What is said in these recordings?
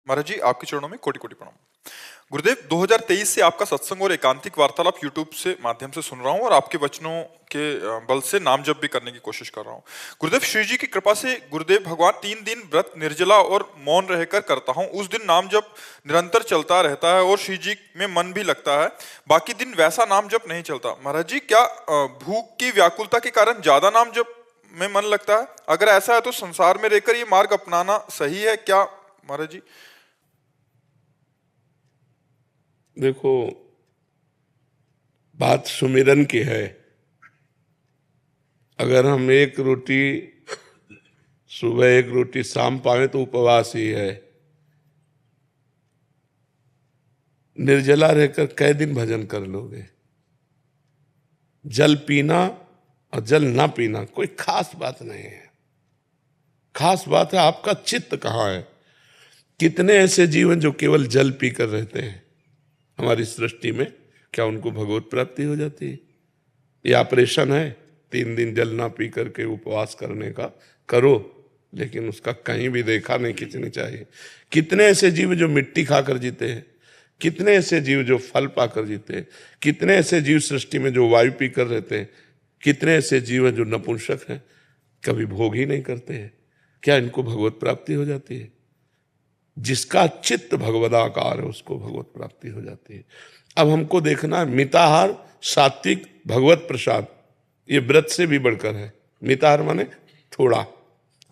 महाराज जी, आपके चरणों में कोटि कोटि प्रणाम। गुरुदेव, 2023 से आपका सत्संग और एकांतिक वार्तालाप यूट्यूब से माध्यम से सुन रहा हूँ और आपके वचनों के बल से नाम जप भी करने की कोशिश कर रहा हूँ। गुरुदेव, श्री जी की कृपा से गुरुदेव भगवान 3 दिन व्रत निर्जला और मौन रहकर करता हूँ। उस दिन नाम जप निरंतर चलता रहता है और श्री जी में मन भी लगता है। बाकी दिन वैसा नाम जप नहीं चलता। महाराज जी, क्या भूख की व्याकुलता के कारण ज्यादा नाम जप में मन लगता है? अगर ऐसा है तो संसार में रहकर ये मार्ग अपनाना सही है क्या महाराज जी? देखो, बात सुमिरन की है। अगर हम एक रोटी सुबह एक रोटी शाम पावे तो उपवास ही है। निर्जला रहकर कई दिन भजन कर लोगे? जल पीना और जल ना पीना कोई खास बात नहीं है। खास बात है आपका चित्त कहाँ है। कितने ऐसे जीवन जो केवल जल पीकर रहते हैं हमारी सृष्टि में, क्या उनको भगवत प्राप्ति हो जाती है? ये ऑपरेशन है 3 दिन जल ना पी करके उपवास करने का, करो, लेकिन उसका कहीं भी देखा नहीं खींचनी चाहिए। कितने ऐसे जीव जो मिट्टी खाकर जीते हैं, कितने ऐसे जीव जो फल पाकर जीते हैं, कितने ऐसे जीव सृष्टि में जो वायु पीकर रहते हैं, कितने ऐसे जीव हैं जो नपुंसक हैं, कभी भोग ही नहीं करते हैं। क्या इनको भगवत प्राप्ति हो जाती है? जिसका चित्त भगवदाकार है उसको भगवत प्राप्ति हो जाती है। अब हमको देखना है मिताहार, सात्विक, भगवत प्रसाद, ये व्रत से भी बढ़कर है। मिताहार माने थोड़ा,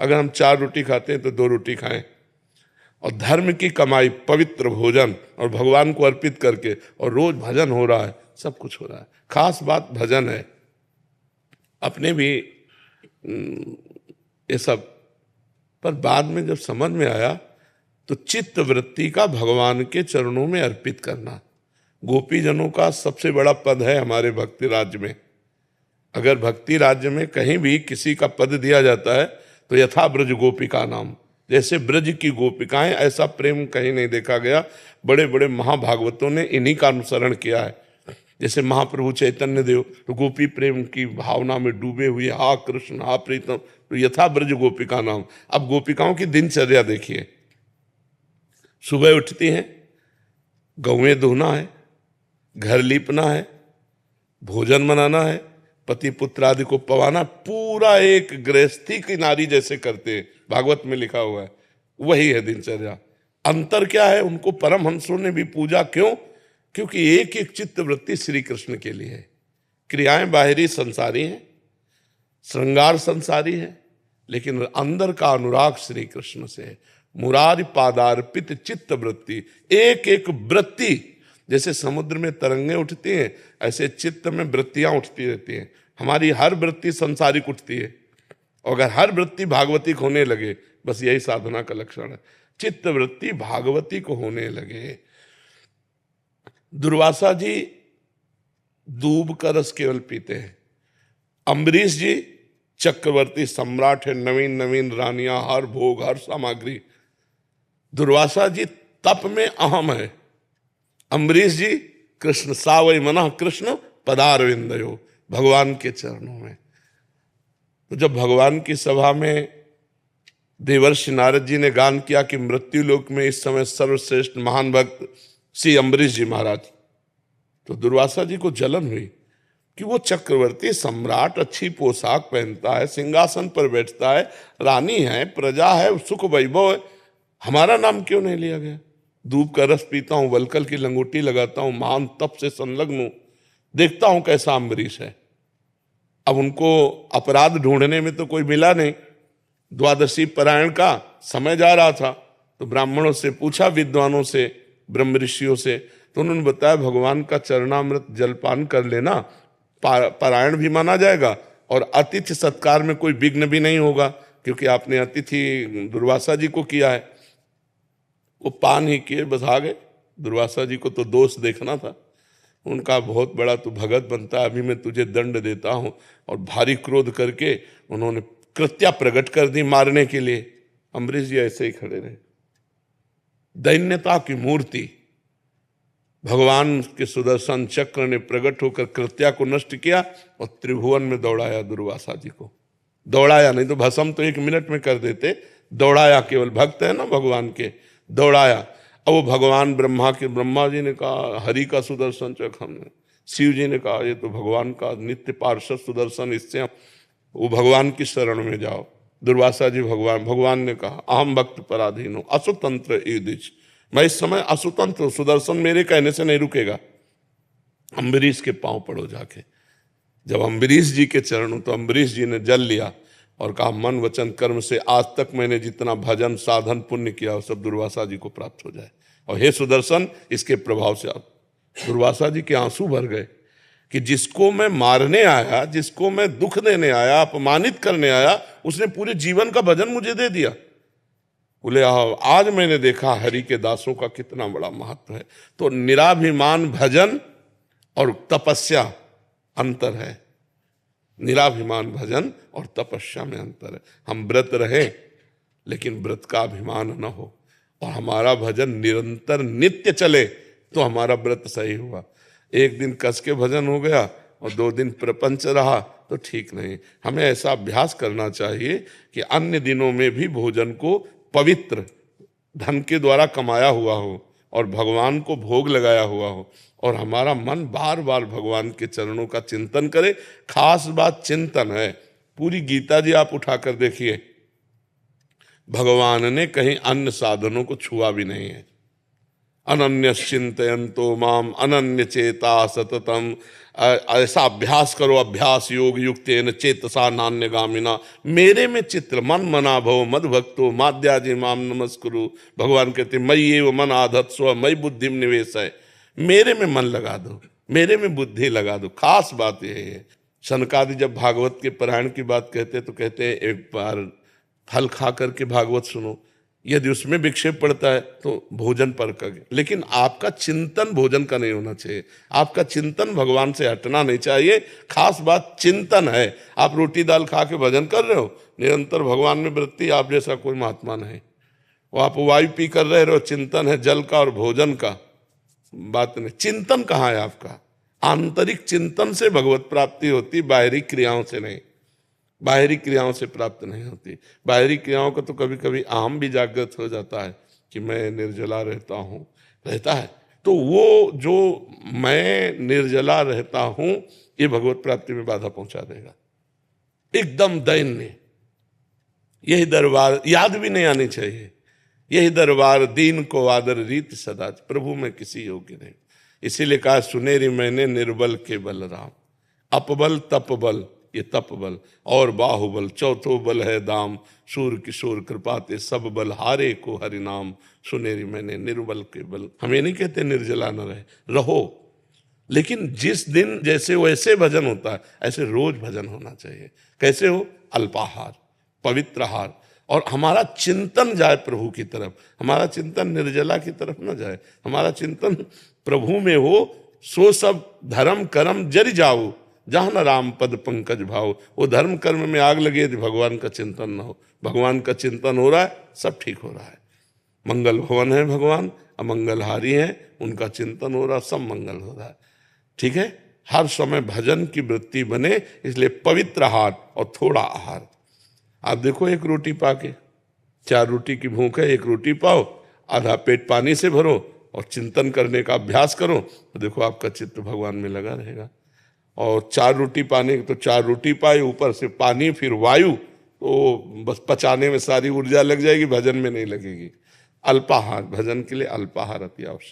अगर हम 4 रोटी खाते हैं तो 2 रोटी खाएं, और धर्म की कमाई, पवित्र भोजन और भगवान को अर्पित करके, और रोज भजन हो रहा है, सब कुछ हो रहा है। खास बात भजन है। अपने भी ये सब, पर बाद में जब समझ में आया तो चित्त वृत्ति का भगवान के चरणों में अर्पित करना गोपी जनों का सबसे बड़ा पद है हमारे भक्ति राज्य में। अगर भक्ति राज्य में कहीं भी किसी का पद दिया जाता है तो यथा ब्रज गोपिका नाम, जैसे ब्रज की गोपिकाएं, ऐसा प्रेम कहीं नहीं देखा गया। बड़े बड़े महाभागवतों ने इन्हीं का अनुसरण किया है। जैसे महाप्रभु चैतन्य देव तो गोपी प्रेम की भावना में डूबे हुए, हा कृष्ण हा प्रीतम, तो यथा ब्रज गोपिका नाम। अब गोपिकाओं की दिनचर्या देखिए, सुबह उठती हैं, गौएं धोना है, घर लीपना है, भोजन बनाना है, पति पुत्र आदि को पवाना, पूरा एक गृहस्थी की नारी जैसे करते हैं, भागवत में लिखा हुआ है, वही है दिनचर्या। अंतर क्या है? उनको परमहंसों ने भी पूजा क्यों? क्योंकि एक एक चित्त वृत्ति श्री कृष्ण के लिए है। क्रियाएं बाहरी संसारी हैं, श्रृंगार संसारी है, लेकिन अंदर का अनुराग श्री कृष्ण से है। मुरारी पादार्पित चित्त वृत्ति, एक एक वृत्ति, जैसे समुद्र में तरंगें उठती हैं ऐसे चित्त में वृत्तियां उठती रहती हैं। हमारी हर वृत्ति संसारिक उठती है, और अगर हर वृत्ति भागवतिक होने लगे, बस यही साधना का लक्षण है, चित्त वृत्ति भागवतिक होने लगे। दुर्वासा जी दूब का रस केवल पीते हैं। अम्बरीश जी चक्रवर्ती सम्राट है, नवीन नवीन रानियां, हर भोग, हर सामग्री। दुर्वासा जी तप में अहम है। अम्बरीश जी कृष्ण सावई मना कृष्ण पदारविंदयो, भगवान के चरणों में। तो जब भगवान की सभा में देवर्षि नारद जी ने गान किया कि मृत्यु लोक में इस समय सर्वश्रेष्ठ महान भक्त श्री अम्बरीश जी महाराज, तो दुर्वासा जी को जलन हुई कि वो चक्रवर्ती सम्राट, अच्छी पोशाक पहनता है, सिंहासन पर बैठता है, रानी है, प्रजा है, सुख वैभव है, हमारा नाम क्यों नहीं लिया गया? दूब का रस पीता हूं, वलकल की लंगोटी लगाता हूं, महान तप से संलग्न हूं, देखता हूं कैसा अम्बरीश है। अब उनको अपराध ढूंढने में तो कोई मिला नहीं। द्वादशी पारायण का समय जा रहा था, तो ब्राह्मणों से पूछा, विद्वानों से, ब्रह्म ऋषियों से, तो उन्होंने बताया भगवान का चरणामृत जलपान कर लेना, पारायण भी माना जाएगा और अतिथि सत्कार में कोई विघ्न भी नहीं होगा, क्योंकि आपने अतिथि दुर्वासा जी को किया है। वो पान ही किए, बस आ गए। दुर्वासा जी को तो दोष देखना था। उनका बहुत बड़ा तू भगत बनता है, अभी मैं तुझे दंड देता हूं, और भारी क्रोध करके उन्होंने कृत्या प्रकट कर दी मारने के लिए। अम्बरीश जी ऐसे ही खड़े रहे, दैन्यता की मूर्ति। भगवान के सुदर्शन चक्र ने प्रकट होकर कृत्या को नष्ट किया और त्रिभुवन में दौड़ाया दुर्वासा जी को। दौड़ाया नहीं तो भस्म तो 1 मिनट में कर देते, दौड़ाया। केवल भक्त है ना भगवान के, दौड़ाया। अब वो भगवान ब्रह्मा जी ने कहा हरि का सुदर्शन चक हमने, शिव जी ने कहा ये तो भगवान का नित्य पार्षद सुदर्शन, इससे वो भगवान की शरण में जाओ। दुर्वासा जी भगवान ने कहा अहम भक्त पराधीन हो असुतंत्र ईदिश, मैं इस समय असुतंत्र हूं, सुदर्शन मेरे कहने से नहीं रुकेगा। अम्बरीश के पांव पड़ो जाके। जब अम्बरीश जी के चरणों, तो अम्बरीश जी ने जल लिया और कहा मन वचन कर्म से आज तक मैंने जितना भजन साधन पुण्य किया वो सब दुर्वासा जी को प्राप्त हो जाए। और हे सुदर्शन, इसके प्रभाव से आप, दुर्वासा जी के आंसू भर गए कि जिसको मैं मारने आया, जिसको मैं दुख देने आया, अपमानित करने आया, उसने पूरे जीवन का भजन मुझे दे दिया। बोले आज मैंने देखा हरि के दासों का कितना बड़ा महत्व है। तो निराभिमान भजन और तपस्या अंतर है। निराभिमान भजन और तपस्या में अंतर है। हम व्रत रहे लेकिन व्रत का अभिमान न हो और हमारा भजन निरंतर नित्य चले तो हमारा व्रत सही हुआ। एक दिन कस के भजन हो गया और 2 दिन प्रपंच रहा तो ठीक नहीं। हमें ऐसा अभ्यास करना चाहिए कि अन्य दिनों में भी भोजन को पवित्र धन के द्वारा कमाया हुआ हो और भगवान को भोग लगाया हुआ हो और हमारा मन बार बार भगवान के चरणों का चिंतन करे। खास बात चिंतन है। पूरी गीता जी आप उठाकर देखिए, भगवान ने कहीं अन्य साधनों को छुआ भी नहीं है। अनन्य चिंतयन्तो माम अनन्य चेता सततम, ऐसा अभ्यास करो, अभ्यास योग युक्तेन चेतसा नान्यगामिना, मेरे में चित्र मन मना भव मद भक्तो माद्याजी माम नमस्कुरु। भगवान कहते मयि एव मन आधत्स्व मयि बुद्धिम निवेश है, मेरे में मन लगा दो, मेरे में बुद्धि लगा दो। खास बात यह है। शनकादि जब भागवत के पारायण की बात कहते तो कहते हैं एक बार फल खा करके भागवत सुनो, यदि उसमें विक्षेप पड़ता है तो भोजन पर कर, लेकिन आपका चिंतन भोजन का नहीं होना चाहिए। आपका चिंतन भगवान से हटना नहीं चाहिए। खास बात चिंतन है। आप रोटी दाल खा के भजन कर रहे हो, निरंतर भगवान में वृत्ति, आप जैसा कोई महात्मा नहीं। वो आप वायु पी कर रहे हो, चिंतन है जल का और भोजन का, बात नहीं। चिंतन कहाँ है आपका? आंतरिक चिंतन से भगवत प्राप्ति होती, बाहरी क्रियाओं से नहीं। बाहरी क्रियाओं से प्राप्त नहीं होती। बाहरी क्रियाओं का तो कभी कभी अहम भी जागृत हो जाता है कि मैं निर्जला रहता हूँ, रहता है, तो वो जो मैं निर्जला रहता हूँ ये भगवत प्राप्ति में बाधा पहुंचा देगा। एकदम दैन्य। यही दरबार याद भी नहीं आनी चाहिए। यही दरबार दीन को आदर रीत सदा, प्रभु में किसी योग्य नहीं। इसीलिए कहा सुनेरी मैंने निर्बल के बल राम, अपबल तप बल, ये तप बल और बाहुबल, चौथो बल है दाम, सूर किशोर कृपाते सब बल हारे को हरि नाम, सुनेरी मैंने निर्बल के बल। हम ये नहीं कहते निर्जला न रहो, लेकिन जिस दिन जैसे वैसे भजन होता है ऐसे रोज भजन होना चाहिए। कैसे हो? अल्पाहार, पवित्र आहार, और हमारा चिंतन जाए प्रभु की तरफ। हमारा चिंतन निर्जला की तरफ न जाए, हमारा चिंतन प्रभु में हो। सो सब धर्म कर्म जरि जाओ, जहाँ न राम पद पंकज भाव। वो धर्म कर्म में आग लगे यदि भगवान का चिंतन न हो। भगवान का चिंतन हो रहा है, सब ठीक हो रहा है। मंगल भवन है भगवान, अमंगलहारी हैं, उनका चिंतन हो रहा, सब मंगल हो रहा है। ठीक है, हर समय भजन की वृत्ति बने, इसलिए पवित्र आहार और थोड़ा आहार। आप देखो, एक रोटी पाके, 4 रोटी की भूख है, 1 रोटी पाओ, आधा पेट पानी से भरो और चिंतन करने का अभ्यास करो, तो देखो आपका चित्त भगवान में लगा रहेगा। और 4 रोटी पाने, तो 4 रोटी पाए, ऊपर से पानी, फिर वायु, तो बस पचाने में सारी ऊर्जा लग जाएगी, भजन में नहीं लगेगी। अल्पाहार, भजन के लिए अल्पाहार अति आवश्यक।